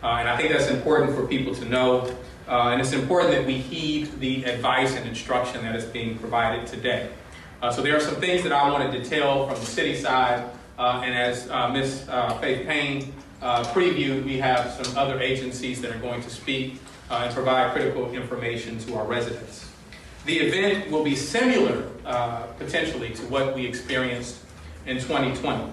And I think that's important for people to know. And it's important that we heed the advice and instruction that is being provided today. So there are some things that I want to detail from the city side. And as Ms. Faith Payne previewed, we have some other agencies that are going to speak and provide critical information to our residents. The event will be similar, potentially, to what we experienced in 2020.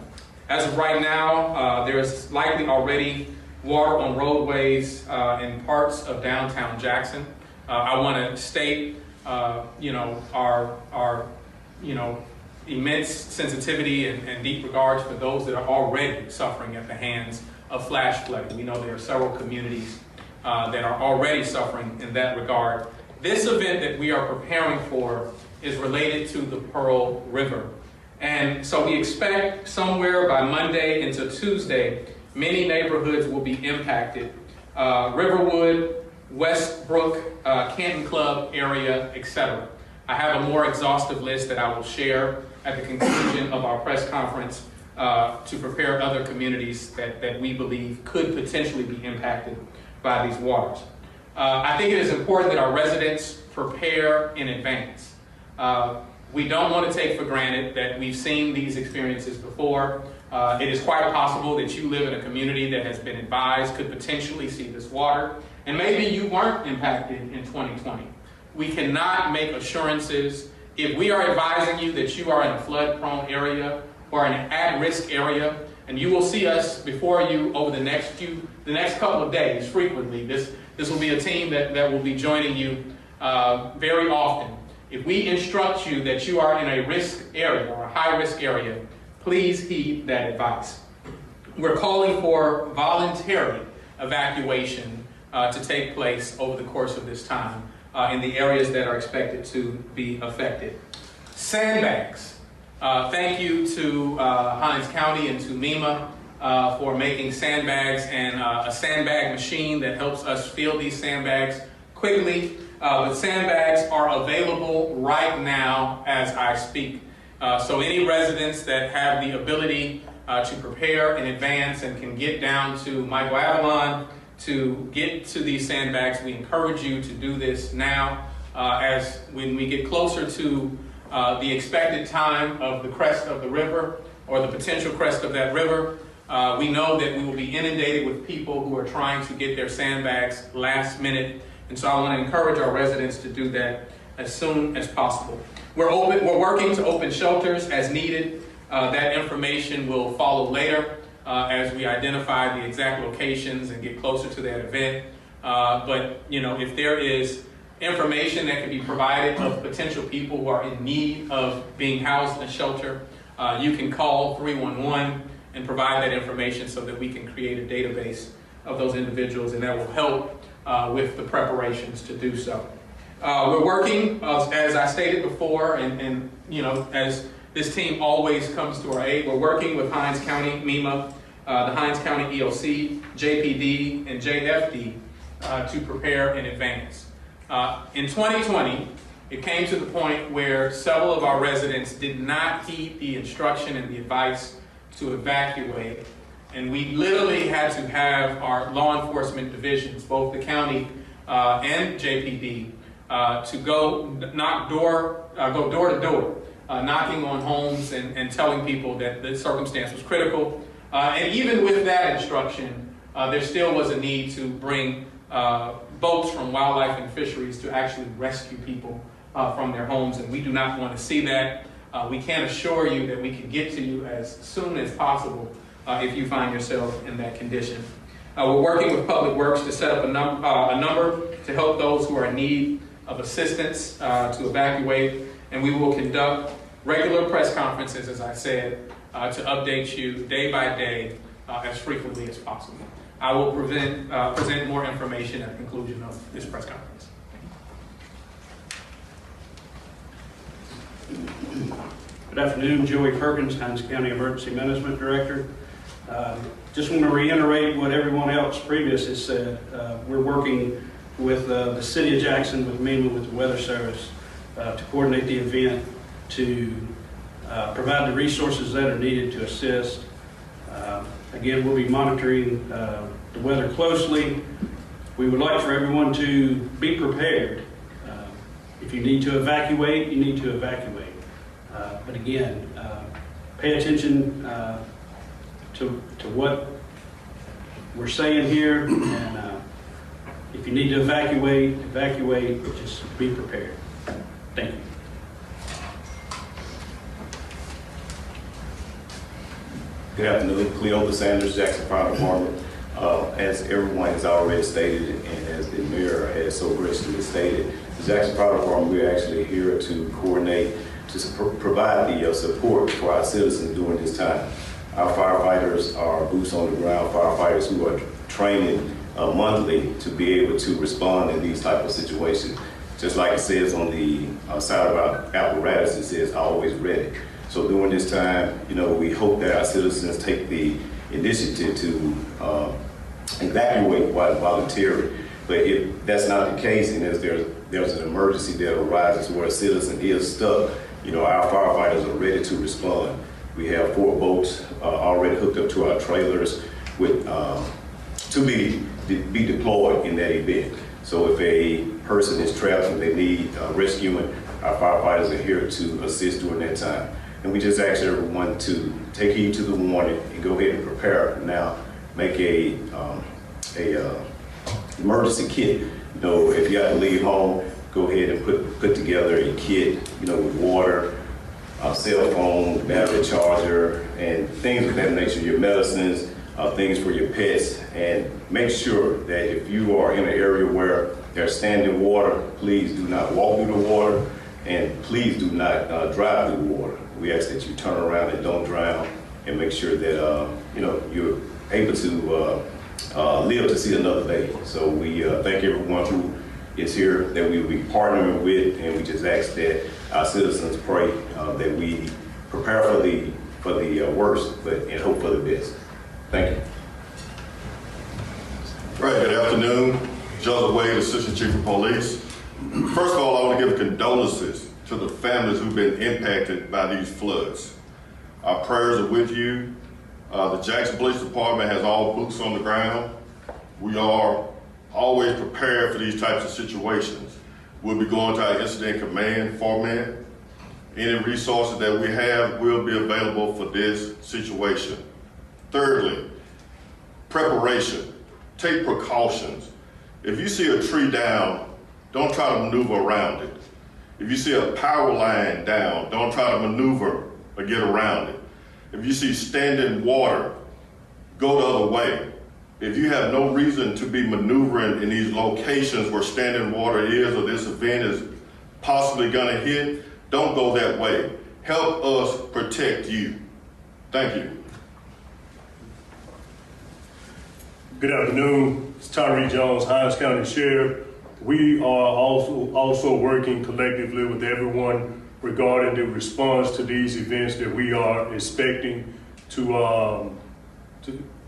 As of right now, there is likely already water on roadways in parts of downtown Jackson. I want to state, our immense sensitivity and deep regards for those that are already suffering at the hands of flash flooding. We know there are several communities that are already suffering in that regard. This event that we are preparing for is related to the Pearl River. And so we expect somewhere by Monday into Tuesday, many neighborhoods will be impacted. Riverwood, Westbrook, Canton Club area, etc. I have a more exhaustive list that I will share at the conclusion of our press conference to prepare other communities that we believe could potentially be impacted by these waters. I think it is important that our residents prepare in advance. We don't want to take for granted that we've seen these experiences before. It is quite possible that you live in a community that has been advised could potentially see this water, and maybe you weren't impacted in 2020. We cannot make assurances. If we are advising you that you are in a flood-prone area or in an at-risk area, and you will see us before you over the next couple of days frequently. This will be a team that will be joining you very often. If we instruct you that you are in a risk area or a high-risk area, please heed that advice. We're calling for voluntary evacuation to take place over the course of this time in the areas that are expected to be affected. Sandbags. Thank you to Hinds County and to MEMA for making sandbags and a sandbag machine that helps us fill these sandbags quickly. But sandbags are available right now as I speak. So any residents that have the ability to prepare in advance and can get down to Michael Avalon to get to these sandbags, we encourage you to do this now. As when we get closer to the expected time of the crest of the river or the potential crest of that river, we know that we will be inundated with people who are trying to get their sandbags last minute. And so I want to encourage our residents to do that as soon as possible. We're working to open shelters as needed. That information will follow later as we identify the exact locations and get closer to that event. But if there is information that can be provided of potential people who are in need of being housed in a shelter, you can call 311 and provide that information so that we can create a database of those individuals, and that will help with the preparations to do so. We're working, as I stated before, and as this team always comes to our aid, we're working with Hinds County, MEMA, the Hinds County EOC, JPD, and JFD to prepare in advance. In 2020, it came to the point where several of our residents did not heed the instruction and the advice to evacuate, and we literally had to have our law enforcement divisions, both the county and JPD, to go door to door, knocking on homes and telling people that the circumstance was critical. And even with that instruction, there still was a need to bring boats from Wildlife and Fisheries to actually rescue people from their homes, and we do not want to see that. We can assure you that we can get to you as soon as possible if you find yourself in that condition. We're working with Public Works to set up a number to help those who are in need of assistance to evacuate, and we will conduct regular press conferences, as I said, to update you day by day as frequently as possible. I will present more information at the conclusion of this press conference. Good afternoon, Joey Perkins, Hinds County Emergency Management Director. Just want to reiterate what everyone else previous has said. We're working with the City of Jackson, with MEMA, with the Weather Service, to coordinate the event, to provide the resources that are needed to assist. Again, we'll be monitoring the weather closely. We would like for everyone to be prepared. If you need to evacuate, you need to evacuate. But again, pay attention to what we're saying here, and if you need to evacuate, just be prepared. Thank you. Good afternoon, Cleopa Sanders, Jackson Fire Department. As everyone has already stated, and as the mayor has so graciously stated, the Jackson Fire Department, we're actually here to coordinate, to provide the support for our citizens during this time. Our firefighters are boots on the ground firefighters who are training monthly to be able to respond in these type of situations. Just like it says on the side of our apparatus, it says always ready. So during this time, we hope that our citizens take the initiative to evacuate while volunteering. But if that's not the case, and if there's an emergency that arises where a citizen is stuck, our firefighters are ready to respond. We have 4 boats already hooked up to our trailers with to be deployed in that event. So if a person is trapped and they need rescuing, our firefighters are here to assist during that time. And we just ask everyone to take heed to the warning and go ahead and prepare now. Make a emergency kit. If you have to leave home, go ahead and put together a kit, with water, cell phone, battery charger, and things of that nature, your medicines, things for your pets. And make sure that if you are in an area where there's standing water, please do not walk through the water, and please do not drive through the water. We ask that you turn around and don't drown, and make sure that you're able to live to see another day. So we thank everyone who is here that we will be partnering with, and we just ask that our citizens pray that we prepare for the worst, and hope for the best. Thank you. Right, good afternoon. Joseph Wade, Assistant Chief of Police. First of all, I want to give condolences to the families who've been impacted by these floods. Our prayers are with you. The Jackson Police Department has all boots on the ground. We are always prepared for these types of situations. We'll be going to our incident command format. Any resources that we have will be available for this situation. Thirdly, preparation. Take precautions. If you see a tree down, don't try to maneuver around it. If you see a power line down, don't try to maneuver or get around it. If you see standing water, go the other way. If you have no reason to be maneuvering in these locations where standing water is, or this event is possibly gonna hit, don't go that way. Help us protect you. Thank you. Good afternoon. It's Tyree Jones, Hinds County Sheriff. We are also working collectively with everyone regarding the response to these events that we are expecting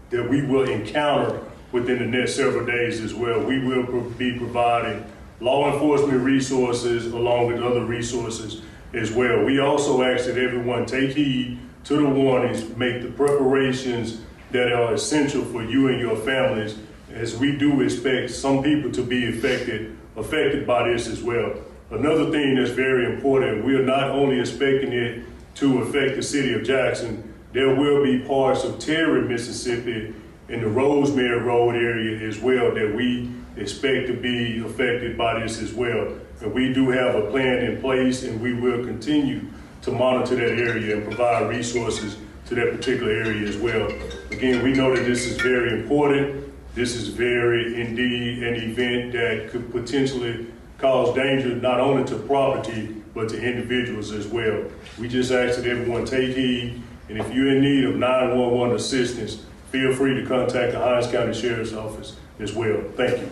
that we will encounter within the next several days as well. We will be providing law enforcement resources along with other resources as well. We also ask that everyone take heed to the warnings, make the preparations that are essential for you and your families, as we do expect some people to be affected by this as well. Another thing that's very important, we are not only expecting it to affect the city of Jackson, there will be parts of Terry, Mississippi, in the Rosemary Road area as well that we expect to be affected by this as well. And we do have a plan in place, and we will continue to monitor that area and provide resources to that particular area as well. Again, we know that this is very important. This is very indeed an event that could potentially cause danger not only to property, but to individuals as well. We just ask that everyone take heed, and if you're in need of 911 assistance, feel free to contact the Hinds County Sheriff's Office as well. Thank you.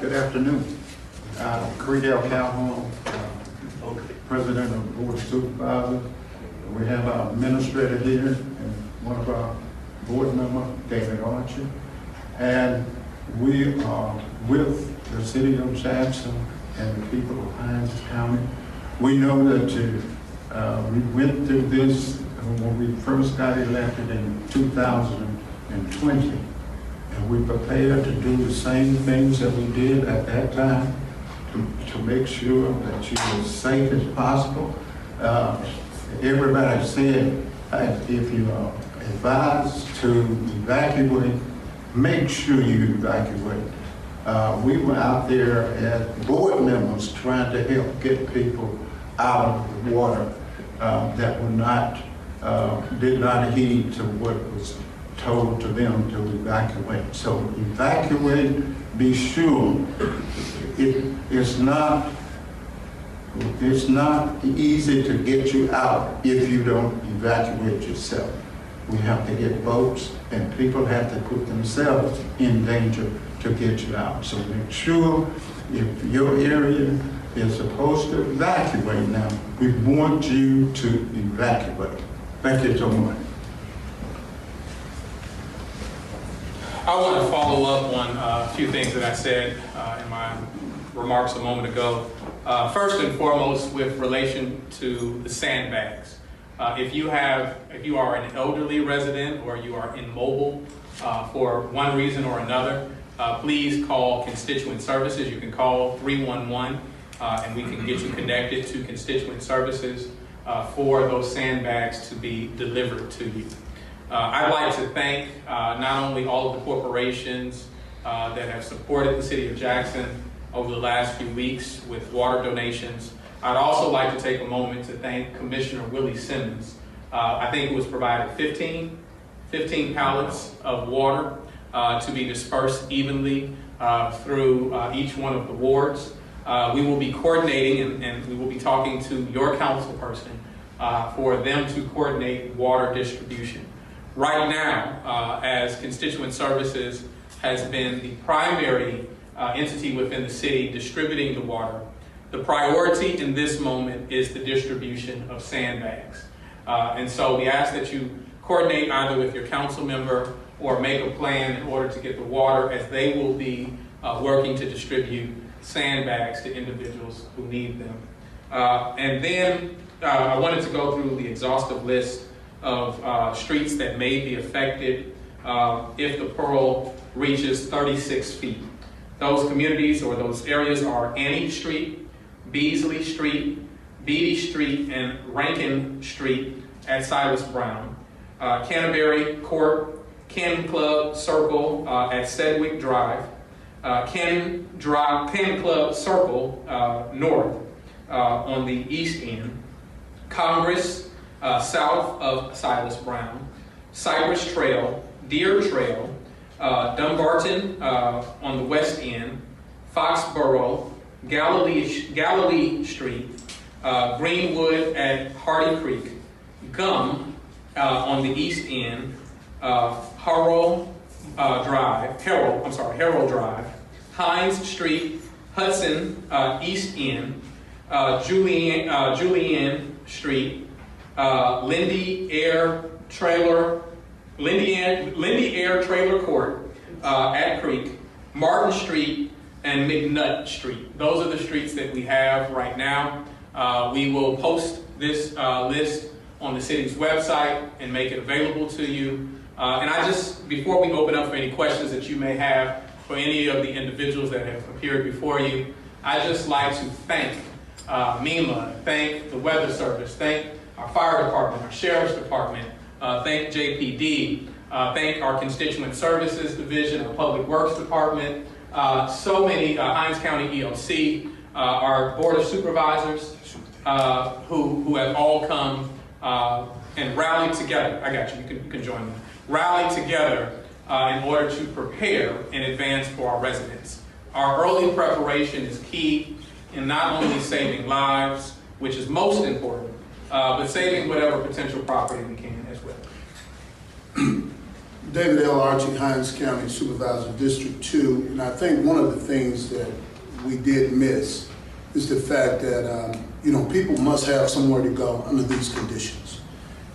Good afternoon. Credell Calhoun, President of the Board of Supervisors. We have our administrator here and one of our board members, David Archer. And we are with the city of Jackson and the people of Hinds County. We know that we went through this when we first got elected in 2020, and we prepared to do the same things that we did at that time to make sure that you were as safe as possible. Everybody said, if you are advised to evacuate, make sure you evacuate. We were out there as board members trying to help get people out of the water that were not, did not heed to what was told to them to evacuate. So evacuate, be sure. It's not easy to get you out if you don't evacuate yourself. We have to get boats, and people have to put themselves in danger to get you out. So make sure if your area is supposed to evacuate now, we want you to evacuate. Thank you so much. I want to follow up on a few things that I said in my remarks a moment ago. First and foremost, with relation to the sandbags. If you are an elderly resident or you are immobile for one reason or another, please call constituent services. You can call 311 and we can get you connected to constituent services for those sandbags to be delivered to you. I'd like to thank not only all of the corporations that have supported the city of Jackson over the last few weeks with water donations. I'd also like to take a moment to thank Commissioner Willie Simmons. I think it was provided 15 pallets of water to be dispersed evenly through each one of the wards. We will be coordinating and we will be talking to your council person for them to coordinate water distribution. Right now, as constituent services has been the primary entity within the city distributing the water, the priority in this moment is the distribution of sandbags. And so we ask that you coordinate either with your council member or make a plan in order to get the water, as they will be working to distribute sandbags to individuals who need them. And then I wanted to go through the exhaustive list of streets that may be affected if the Pearl reaches 36 feet. Those communities or those areas are Annie Street, Beasley Street, Beatty Street, and Rankin Street at Silas Brown, Canterbury Court, Cannon Club Circle at Sedgwick Drive, Cannon Club Circle North on the east end, Congress south of Silas Brown, Cypress Trail, Deer Trail, Dumbarton on the west end, Foxborough, Galilee Street, Greenwood at Hardy Creek, Gum on the east end, Harold Drive, Hines Street, Hudson East End, Julian Street, Lindy Air Trailer Court at Creek, Martin Street, and McNutt Street. Those are the streets that we have right now. We will post this list on the city's website and make it available to you. And before we open up for any questions that you may have for any of the individuals that have appeared before you, I'd just like to thank MEMA, thank the Weather Service, thank our fire department, our sheriff's department, thank JPD, thank our constituent services division, our public works department, so many, Hines County ELC, our board of supervisors who have all come and rallied together. I got you, you can join me. Rallied together in order to prepare in advance for our residents. Our early preparation is key in not only saving lives, which is most important, but saving whatever potential property we can as well. David L. Archie, Hines County Supervisor, District 2, and I think one of the things that we did miss is the fact that people must have somewhere to go under these conditions.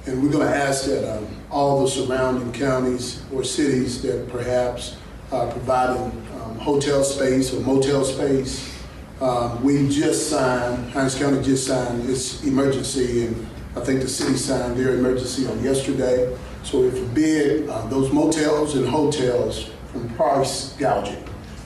And we're going to ask that all the surrounding counties or cities that perhaps are providing hotel space or motel space, Hines County just signed its emergency and I think the city signed their emergency on yesterday. So we forbid those motels and hotels from price gouging.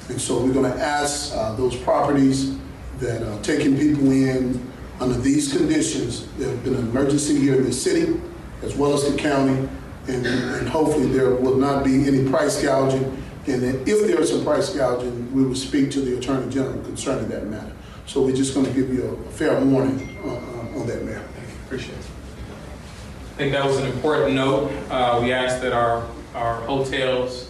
And so we're going to ask those properties that are taking people in under these conditions. There have been an emergency here in the city as well as the county, and hopefully there will not be any price gouging. And if there is some price gouging, we will speak to the Attorney General concerning that matter. So we're just going to give you a fair warning on that matter. Appreciate it. I think that was an important note. We ask that our hotels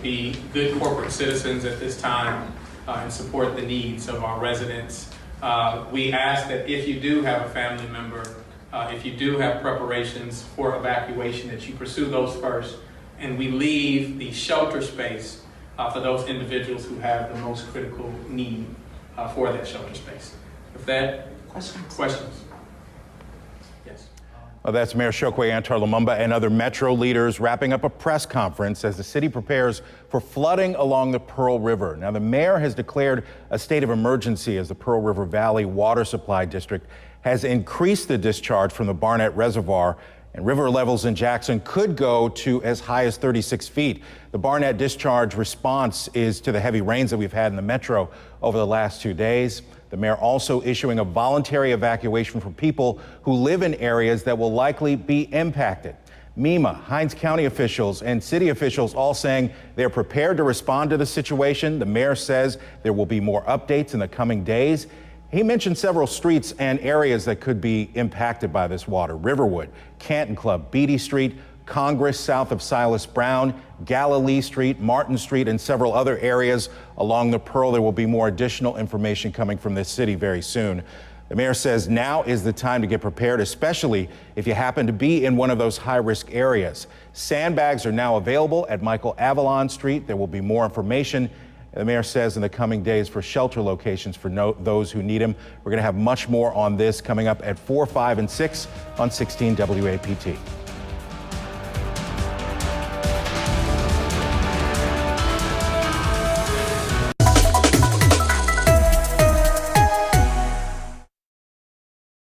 be good corporate citizens at this time and support the needs of our residents. We ask that if you do have a family member, if you do have preparations for evacuation, that you pursue those first, and we leave the shelter space for those individuals who have the most critical need for that shelter space. With that, questions? Yes. Well, that's Mayor Chokwe Antar Lumumba and other Metro leaders wrapping up a press conference as the city prepares for flooding along the Pearl River. Now, the mayor has declared a state of emergency as the Pearl River Valley Water Supply District has increased the discharge from the Barnett Reservoir, and river levels in Jackson could go to as high as 36 feet. The Barnett discharge response is to the heavy rains that we've had in the metro over the last 2 days. The mayor also issuing a voluntary evacuation for people who live in areas that will likely be impacted. MEMA, Hinds County officials, and city officials all saying they're prepared to respond to the situation. The mayor says there will be more updates in the coming days. He mentioned several streets and areas that could be impacted by this water: Riverwood, Canton Club, Beatty Street, Congress south of Silas Brown, Galilee Street, Martin Street, and several other areas along the Pearl. There will be more additional information coming from this city very soon. The mayor says now is the time to get prepared, especially if you happen to be in one of those high-risk areas. Sandbags are now available at Michael Avalon Street. There will be more information, the mayor says, in the coming days for shelter locations for those who need them. We're going to have much more on this coming up at 4, 5, and 6 on 16 WAPT.